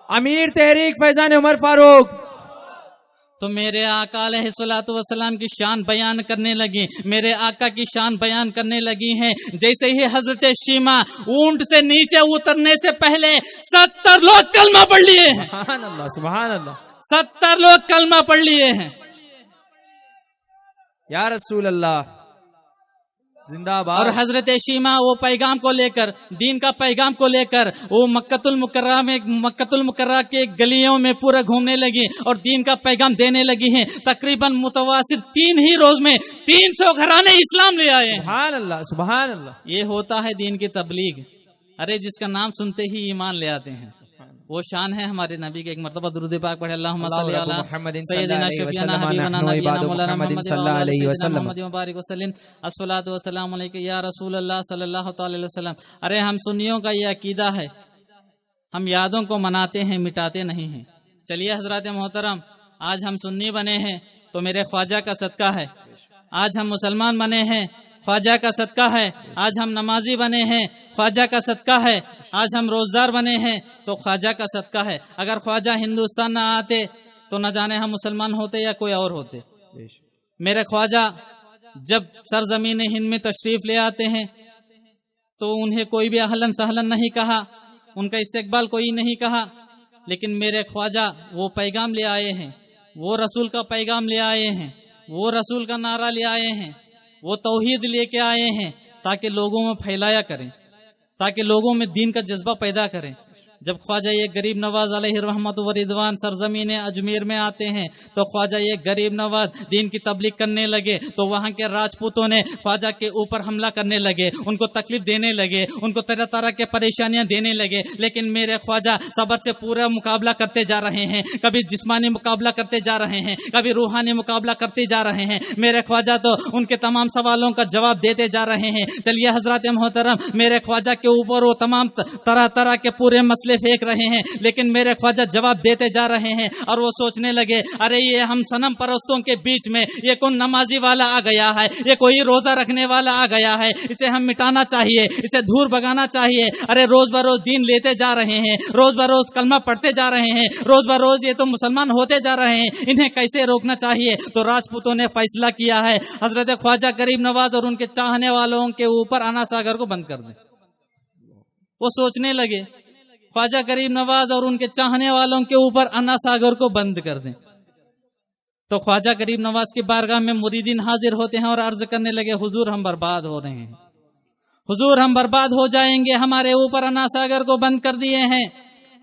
अमीर तहरीक फैजान उमर फारूक। तो मेरे आका अलैहिस्सलातु वस्सलाम की शान बयान करने लगी, मेरे आका की शान बयान करने लगी हैं। जैसे ही हजरत शीमा ऊंट से नीचे उतरने से पहले 70 लोग कलमा पढ़ लिए हैं, सुभान अल्लाह, सुभान अल्लाह, 70 लोग कलमा पढ़ लिए हैं। या रसूल अल्लाह जिंदाबाद। और हजरत शीमा वो पैगाम को लेकर, दीन का पैगाम को लेकर वो मक्कतुल मुकर्रमा के गलियों में पूरा घूमने लगी और दीन का पैगाम देने लगी हैं। तकरीबन मुतवासिर 3 ही रोज में 300 घराने इस्लाम ले आए हैं। सुभान अल्लाह, सुभान अल्लाह। ये होता है दीन की तबलीग। अरे जिसका नाम सुनते ही ईमान ले आते हैं, वो शान है हमारे नबी के। एक मरतबा दुरूद पाक पढ़े अल्लाहुम्मा सल्ली अला सय्यिदिना शफीअना हबीबना नबीना मौलाना मुहम्मद सल्लल्लाहु अलैहि वसल्लम। अस्सलातु वस्सलामु अलैका या रसूल अल्लाह सल्लल्लाहु अलैहि वसल्लम। अरे हम सुन्नियों का ये अकीदा है, हम यादों को मनाते हैं, मिटाते नहीं हैं। चलिए हजरत मोहतरम, आज हम सुन्नी बने हैं तो मेरे ख्वाजा का सदका है। आज हम मुसलमान बने हैं, ख्वाजा का सदका है। आज हम नमाजी बने हैं, ख्वाजा का सदका है। आज हम रोजदार बने हैं तो ख्वाजा का सदका है। अगर ख्वाजा हिंदुस्तान न आते तो न जाने हम मुसलमान होते या कोई और होते। मेरे ख्वाजा जब सरजमीन हिंद में तशरीफ ले आते हैं तो उन्हें कोई भी अहलन सहलन नहीं कहा, उनका इस्तकबाल कोई नहीं कहा, लेकिन मेरे ख्वाजा वो पैगाम ले आए हैं, वो रसूल का पैगाम ले आए हैं, वो रसूल का नारा ले आए हैं, वो तौहीद लेके आए हैं ताकि लोगों में फैलाया करें, ताकि लोगों में दीन का जज्बा पैदा करें। जब ख्वाजा ये गरीब नवाज अलैहि रहमत व रिदवान सरजमीन अजमेर में आते हैं तो ख्वाजा ये गरीब नवाज दीन की तबलीग करने लगे तो वहाँ के राजपूतों ने ख्वाजा के ऊपर हमला करने लगे, उनको तकलीफ देने लगे, उनको तरह तरह के परेशानियां देने लगे। लेकिन मेरे ख्वाजा सब्र से पूरा मुकाबला करते जा रहे हैं, कभी जिस्मानी मुकाबला करते जा रहे हैं, कभी रूहानी मुकाबला करते जा रहे हैं। मेरे ख्वाजा तो उनके तमाम सवालों का जवाब देते जा रहे हैं। चलिए हजरत मोहतरम, मेरे ख्वाजा के ऊपर वो तमाम तरह तरह के पूरे मसले फेंक रहे हैं, लेकिन मेरे ख्वाजा जवाब देते जा रहे हैं। और वो सोचने लगे अरे ये हम सनम परस्तों के बीच में ये कौन नमाजी वाला आ गया है, ये कोई रोजा रखने वाला आ गया है, इसे हम मिटाना चाहिए, इसे दूर भगाना चाहिए। अरे रोज बरोज दीन लेते जा रहे हैं, रोज बरोज कलमा पढ़ते जा रहे हैं, रोज बरोज ये तो मुसलमान होते जा रहे हैं, इन्हें कैसे रोकना चाहिए। तो राजपूतों ने फैसला किया है हजरत ख्वाजा गरीब नवाज और उनके चाहने वालों के ऊपर आना सागर को बंद कर दें। वो सोचने लगे ख्वाजा गरीब नवाज और उनके चाहने वालों के ऊपर अन्ना सागर को बंद कर दें। तो ख्वाजा गरीब नवाज की बारगाह में मुरीदीन हाजिर होते हैं और अर्ज करने लगे हुजूर हम बर्बाद हो रहे हैं, हुजूर हम बर्बाद हो जाएंगे, हमारे ऊपर अन्ना सागर को बंद कर दिए हैं।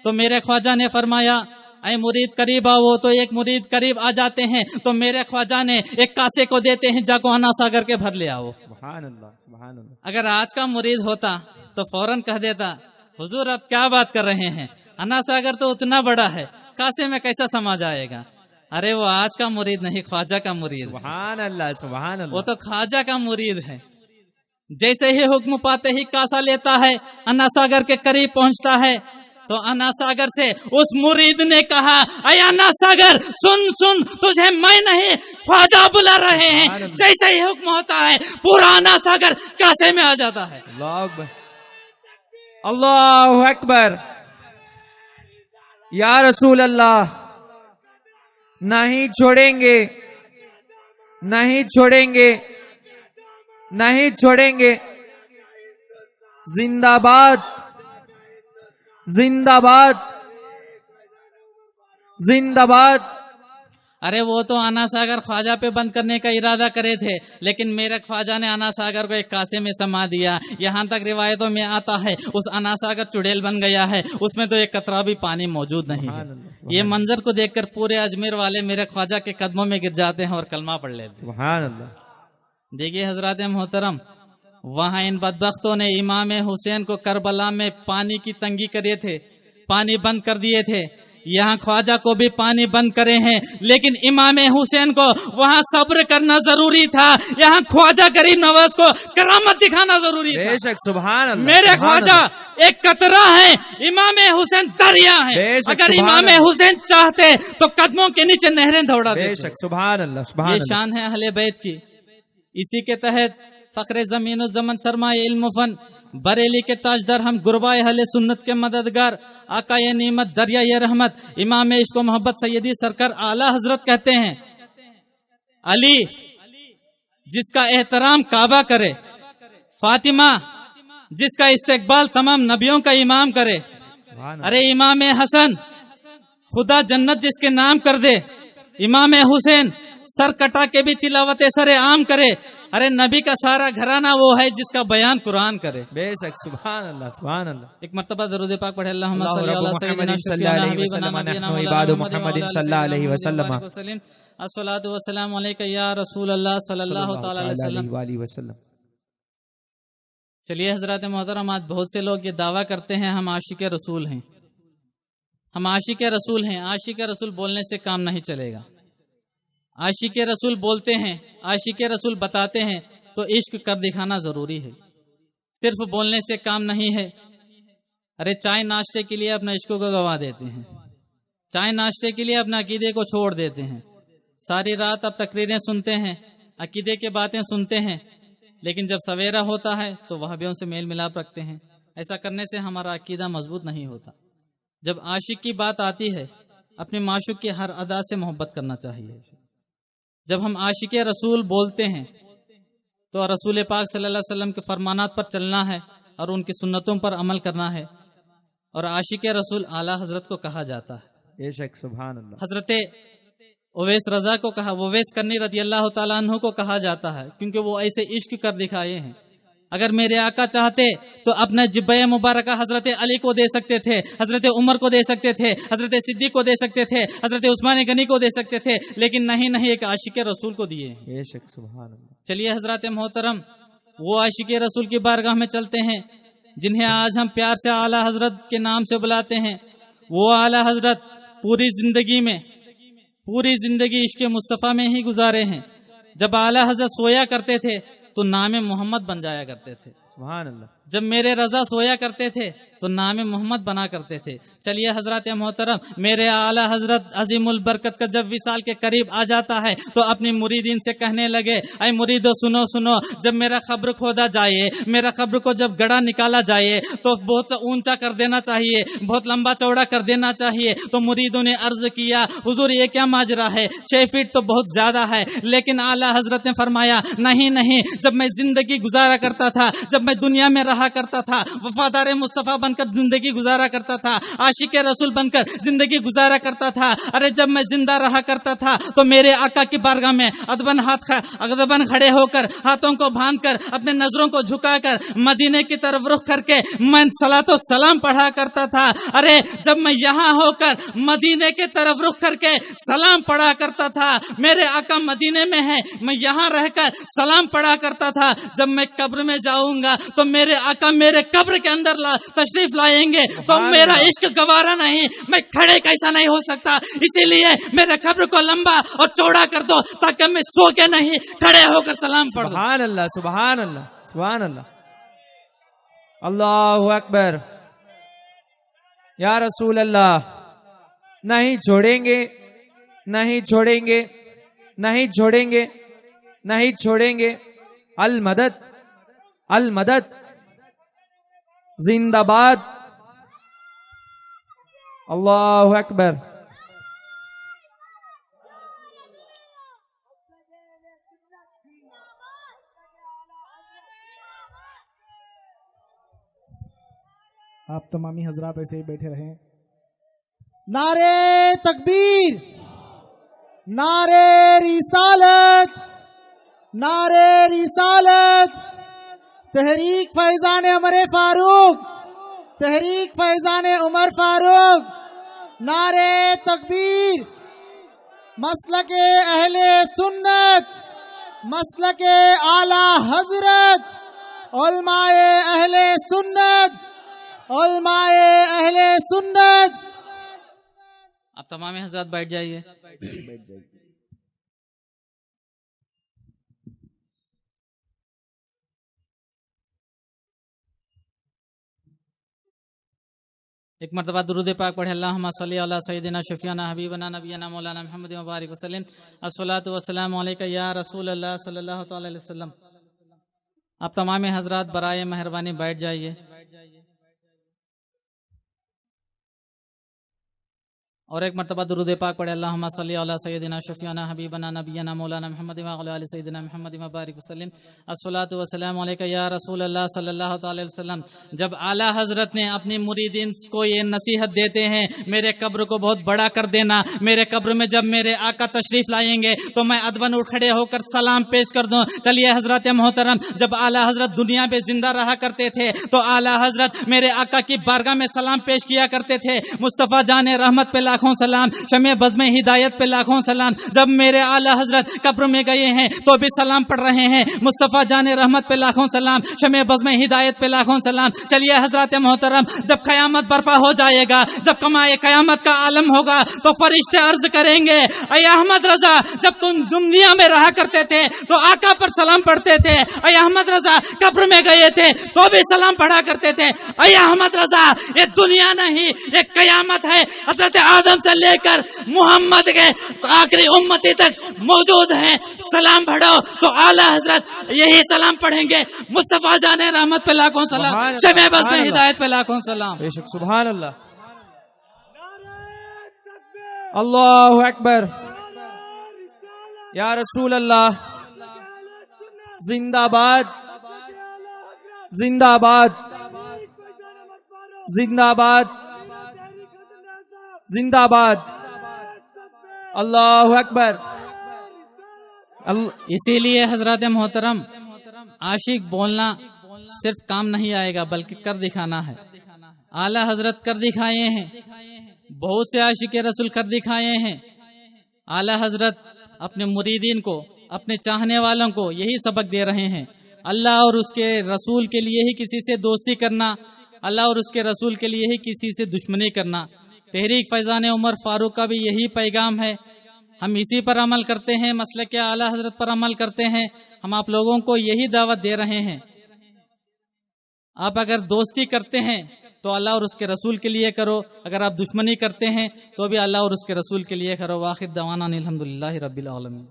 तो मेरे ख्वाजा ने फरमाया ऐ मुरीद करीब आओ। तो एक मुरीद करीब आ जाते हैं तो मेरे ख्वाजा ने एक कासे को देते हैं, जाको अन्ना सागर के भर ले आओ। सुभान अल्लाह, सुभान अल्लाह। अगर आज का मुरीद होता तो फौरन कह देता हुजूर आप क्या बात कर रहे हैं, अन्ना सागर तो उतना बड़ा है, कासे में कैसा समा जाएगा। अरे वो आज का मुरीद नहीं, ख्वाजा का मुरीद। सुभान अल्लाह, सुभान अल्लाह। वो तो ख्वाजा का मुरीद है। जैसे ही हुक्म पाते ही कासा लेता है, अन्ना सागर के करीब पहुंचता है तो अन्ना सागर से उस मुरीद ने कहा, अय अन्ना सागर सुन सुन, तुझे मैं नहीं ख्वाजा बुला रहे हैं। जैसे ही हुक्म होता है पूरा अन्ना सागर कासे में आ जाता है। अल्लाहु अकबर। या रसूल अल्लाह, नहीं छोड़ेंगे, नहीं छोड़ेंगे, नहीं छोड़ेंगे। जिंदाबाद, जिंदाबाद, जिंदाबाद। अरे वो तो अन्ना सागर ख्वाजा पे बंद करने का इरादा करे थे, लेकिन मेरे ख्वाजा ने अन्ना सागर को एक कासे में समा दिया। यहाँ तक रिवायतों में आता है उस अन्ना सागर चुड़ैल बन गया है, उसमें तो एक कतरा भी पानी मौजूद नहीं है। ये मंजर को देखकर पूरे अजमेर वाले मेरे ख्वाजा के कदमों में गिर जाते हैं और कलमा पढ़ लेते हैं। सुभान अल्लाह। देखिए हजरत मोहतरम, वहाँ इन बदबख्तों ने इमाम हुसैन को करबला में पानी की तंगी करे थे, पानी बंद कर दिए थे। यहाँ ख्वाजा को भी पानी बंद करे हैं, लेकिन इमाम हुसैन को वहाँ सब्र करना जरूरी था। यहाँ ख्वाजा गरीब नवाज को करामत दिखाना जरूरी था। बेशक, सुभान अल्लाह। मेरे ख्वाजा एक कतरा है, इमाम हुसैन दरिया है। अगर इमाम हुसैन चाहते तो कदमों के नीचे नहरें दौड़ा देते। बेशक, सुभान अल्लाह, सुभान ये अल्लाह। शान है अहले बैत की। इसी के तहत फखरे जमीन जमन सरमाए इल्म फन बरेली के ताजदार हम गुरबाए अहले सुन्नत के मददगार आकाए नीमत दरिया ये रहमत इमाम इश्क व मोहब्बत सैयदी सरकार आला हजरत कहते हैं, अली जिसका एहतराम काबा करे, फातिमा जिसका इस्तेकबाल तमाम नबियों का इमाम करे, अरे इमाम हसन खुदा जन्नत जिसके नाम कर दे, इमाम हुसैन सर कटा के भी तिलावत सरे आम करे। अरे नबी का सारा घराना वो है जिसका बयान कुरान करे। बेशक, सुभान अल्लाह, सुभान अल्लाह। एक मर्तबा दरूद पाक पढ़े अल्लाहुम्मा अस्सलातु वस्सलामु अलैका या रसूल अल्लाह सल्लल्लाहु तआला अलैहि वसल्लम। चलिए हजरत मोहतरम, आज बहुत से लोग ये दावा करते हैं हम आशिक रसूल हैं, हम आशिक रसूल हैं। आशिक रसूल बोलने से काम नहीं चलेगा। आशिक रसूल बोलते हैं, आशिक रसूल बताते हैं तो इश्क कर दिखाना जरूरी है, सिर्फ बोलने से काम नहीं है। अरे चाय नाश्ते के लिए अपना इश्क को गवा देते हैं, चाय नाश्ते के लिए अपना अकीदे को छोड़ देते हैं, सारी रात अब तकरीरें सुनते हैं, अकीदे की बातें सुनते हैं, लेकिन जब सवेरा होता है तो वहाबियों से मेल मिलाप रखते हैं। ऐसा करने से हमारा अकीदा मजबूत नहीं होता। जब आशिक की बात आती है, अपने माशूक की हर अदा से मोहब्बत करना चाहिए। जब हम आशिक रसूल बोलते हैं तो रसूल पाक सल्लल्लाहु अलैहि वसल्लम के फरमानात पर चलना है और उनकी सुन्नतों पर अमल करना है। और आशिक रसूल आला हजरत को कहा जाता है। बेशक, सुभान अल्लाह। हजरत उवैस रजा को कहा, उवैस करनी रज़ी अल्लाह तआला अन्हु को कहा जाता है, क्योंकि वो ऐसे इश्क कर दिखाए हैं। अगर मेरे आका चाहते तो अपना जिब्बे मुबारक हजरत अली को दे सकते थे, हजरत उमर को दे सकते थे, हजरत सिद्दीक को दे सकते थे, हजरत उस्मान गनी को दे सकते थे, लेकिन नहीं, एक आशिक रसूल को दिए। बेशक, सुभान अल्लाह। चलिए हजरत मोहतरम, वो आशिक रसूल की बारगाह में चलते हैं जिन्हें आज हम प्यार से आला हजरत के नाम से बुलाते हैं। वो आला हजरत पूरी जिंदगी इश्क मुस्तफ़ा में ही गुजारे हैं। जब आला हजरत सोया करते थे तो नाम मोहम्मद बन जाया करते थे। सुभान अल्लाह। जब मेरे रजा सोया करते थे तो नाम मोहम्मद बना करते थे। चलिए हजरत मोहतरम, मेरे आला हजरत अजीमुल बरकत का जब विसाल के करीब आ जाता है तो अपनी मुरीदीन से कहने लगे, ऐ मुरीदो सुनो सुनो, जब मेरा खब्र खोदा जाए, मेरा खब्र को जब गड़ा निकाला जाए तो बहुत ऊंचा कर देना चाहिए, बहुत लंबा चौड़ा कर देना चाहिए। तो मुरीदों ने अर्ज किया, हुजूर ये क्या माजरा है, 6 फीट तो बहुत ज्यादा है। लेकिन आला हजरत ने फरमाया, नहीं, जब मैं जिंदगी गुजारा करता था, जब मैं दुनिया में रहा करता था, वफादार मुस्तफ़ा बनकर जिंदगी गुजारा करता था, आशिक रसूल बनकर जिंदगी गुजारा करता था। अरे जब मैं जिंदा रहा करता था तो मेरे आका की बारगाह में अदबन खड़े होकर, हाथों को बांधकर, अपने नजरों को झुकाकर मदीने की तरफ रुख करके मैं सलातो सलाम पढ़ा करता था। अरे जब मैं यहाँ होकर मदीने की तरफ रुख करके सलाम पढ़ा करता था, मेरे आका मदीने में है, मैं यहाँ रहकर सलाम पढ़ा करता था। जब मैं कब्र में जाऊंगा तो मेरे आका मेरे कब्र के अंदर तशरीफ लाएंगे तो मेरा इश्क गवारा नहीं, मैं खड़े कैसा नहीं हो सकता। इसीलिए मेरे कब्र को लंबा और चौड़ा कर दो ताकि मैं सो के नहीं खड़े होकर सलाम पढ़ूं। सुभान अल्लाह, सुभान अल्लाह, सुभान अल्लाह, अल्लाहु अकबर। या रसूल अल्लाह, नहीं छोड़ेंगे, नहीं छोड़ेंगे, नहीं छोड़ेंगे, नहीं छोड़ेंगे। अल मदद, अल मदद, जिंदाबाद, अल्लाहु अकबर। आप तमामी हजरात ऐसे ही बैठे रहें। नारे तकबीर, नारे रिसालत, नारे रिसालत, तहरीक फैजान उमर फारूक, तहरीक फैजान उमर फारूक, नारे तकबीर, मसलके अहले सुन्नत, मसलके आला हजरत, उलमाए अहले सुन्नत, उलमाए अहले सुन्नत। आप तमाम हजरात बैठ जाइए। एक मरतबा दुरूद पाक पढ़े। अल्लाहुम्मा सल्ली अला सय्यिदिना शफीअना हबीबना नबियना मौलाना मुहम्मद व बारिक वसल्लम। अस्सलातु वस्सलामु अलैका या रसूल अल्लाह सल्लल्लाहु तआला अलैहि वसल्लम। आप तमाम हजरात बराए मेहरबानी बैठ जाइए। और एक मरतबा दुरूद पाक पढ़े। अल्लाहुम्मा सल्ली अला सय्यिदिना शफीअना हबीबना नबियना मौलाना मुहम्मद व अला सय्यिदिना मुहम्मद व बारिक वसल्लम। अस्सलातु वस्सलामु अलैका या रसूल अल्लाह सल्लल्लाहु अलैहि वसल्लम। जब आला हजरत ने अपनी मुरीदीन को ये नसीहत देते हैं, मेरे कब्र को बहुत बड़ा कर देना, मेरे कब्र में जब मेरे आका तशरीफ लाएंगे तो मैं अदबन उठ खड़े होकर सलाम पेश कर दूं। चलिए हजरत मोहतरम, जब आला हजरत दुनिया में जिंदा रहा करते थे तो आला हजरत मेरे आका की बारगाह में सलाम पेश किया करते थे। मुस्तफ़ा जाने रहमत पे लाखों सलाम, शमे बज़्म हिदायत पे लाखों सलाम। जब मेरे आला हजरत कब्र में गए हैं तो भी सलाम पढ़ रहे हैं। मुस्तफ़ा जाने रहमत पे लाखों सलाम, शमे बज़्म हिदायत पे लाखों सलाम। चलिए हजरत मोहतरम, जब क़यामत बर्पा हो जाएगा, जब कमाए क़यामत का आलम होगा तो फरिश्ते अर्ज करेंगे, ऐ अहमद रजा, जब तुम दुनिया में रहा करते थे तो आका पर सलाम पढ़ते थे। ऐ अहमद रजा, कब्र में गए थे तो भी सलाम पढ़ा करते थे। ऐ अहमद रजा, ये दुनिया नहीं, ये क़यामत है। हजरत आदम से लेकर मोहम्मद के आखिरी उम्मती तक मौजूद हैं। सलाम पढ़ो तो आला हजरत यही सलाम पढ़ेंगे। मुस्तफा जाने रहमत पे लाखों सलाम, शमे बज़्म हिदायत पे लाखों सलाम। बेशक, सुभान अल्लाह, अल्लाहु अकबर। या रसूल अल्लाह, जिंदाबाद, जिंदाबाद, जिंदाबाद, जिंदाबाद, अल्लाहु अकबर। इसीलिए हजरत मोहतरम, आशिक बोलना सिर्फ काम नहीं आएगा बल्कि कर दिखाना है। आला हजरत कर दिखाए हैं, बहुत से आशिक रसूल कर दिखाए हैं। आला हजरत अपने मुरीदीन को, अपने चाहने वालों को यही सबक दे रहे हैं। अल्लाह और उसके रसूल के लिए ही किसी से दोस्ती करना, अल्लाह और उसके रसूल के लिए ही किसी से दुश्मनी करना। तहरीक फैजान उमर फारूक का भी यही पैगाम है। हम इसी पर अमल करते हैं, मसले के आला हजरत पर अमल करते हैं। हम आप लोगों को यही दावत दे रहे हैं। आप अगर दोस्ती करते हैं तो अल्लाह और उसके रसूल के लिए करो, अगर आप दुश्मनी करते हैं तो भी अल्लाह और उसके रसूल के लिए करो। वाखिर दवाना अल्हम्दुलिल्लाहि रब्बिल आलमीन।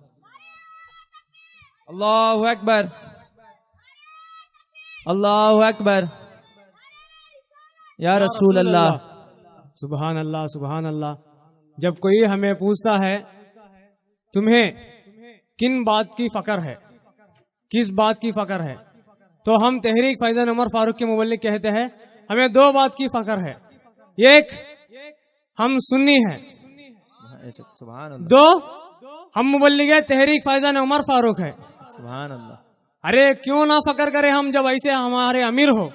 अल्लाहु अकबर, अल्लाहु अकबर। या रसूल अल्लाह, सुभान अल्लाह, सुभान अल्लाह। जब कोई हमें पूछता है तुम्हें किन बात की फकर है, किस बात की फकर है, तो हम तहरीक फैजान उमर फारूक के मुबल्लिग कहते हैं हमें दो बात की फकर है। एक, हम सुन्नी हैं, सुभान अल्लाह। दो, हम मुबल्लिग तहरीक फैजान उमर फारूक है। सुभान अल्लाह। अरे क्यों ना फकर करें हम जब ऐसे हमारे अमीर हो।